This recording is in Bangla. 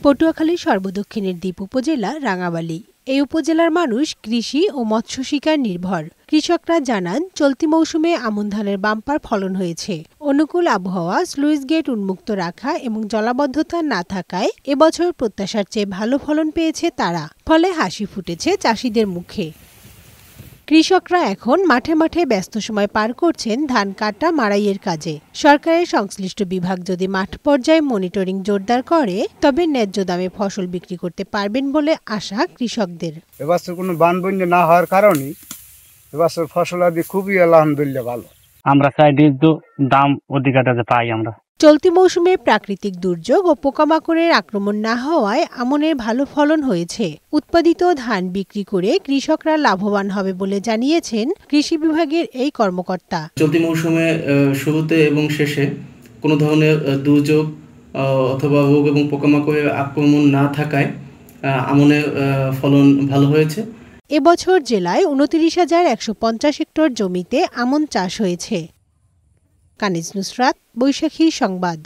পটুয়াখালীর সর্বদক্ষিণের দ্বীপ উপজেলা রাঙাবালী। এই উপজেলার মানুষ কৃষি ও মৎস্য শিকার নির্ভর। কৃষকরা জানান, চলতি মৌসুমে আমন ধানের বাম্পার ফলন হয়েছে। অনুকূল আবহাওয়া, স্লুইস গেট উন্মুক্ত রাখা এবং জলাবদ্ধতা না থাকায় এবছর প্রত্যাশার চেয়ে ভালো ফলন পেয়েছে তারা। ফলে হাসি ফুটেছে চাষিদের মুখে। কৃষকরা এখন মাঠে মাঠে ব্যস্ত সময় পার করছেন ধান কাটা মাড়াইয়ের কাজে। সরকারের সংশ্লিষ্ট বিভাগ যদি মাঠ পর্যায়ে মনিটরিং জোরদার করে, তবে ন্যায্য দামে ফসল বিক্রি করতে পারবেন বলে আশা কৃষকদের। এবছর কোনো বানবন্যা না হওয়ার কারণে এবছর ফসলাদি খুবই আলহামদুলিল্লাহ ভালো। আমরা চাই দাম অধিকটা পাই আমরা। চলতি মৌসুমে প্রাকৃতিক দুর্যোগ ও পোকামাকড়ের আক্রমণ না হওয়ায় আমনের ভালো ফলন হয়েছে। উৎপাদিত ধান বিক্রি করে কৃষকরা লাভবান হবে বলে জানিয়েছেন কৃষি বিভাগের এই কর্মকর্তা। চলতি মৌসুমে শুরুতে এবং শেষে কোনো ধরনের দুর্যোগ অথবা রোগ এবং পোকামাকড়ের আক্রমণ না থাকায় আমনের ফলন ভালো হয়েছে। এবছর জেলায় ২৯,১৫০ হেক্টর জমিতে আমন চাষ হয়েছে। কানিজ নুসরাত, বৈশাখী সংবাদ।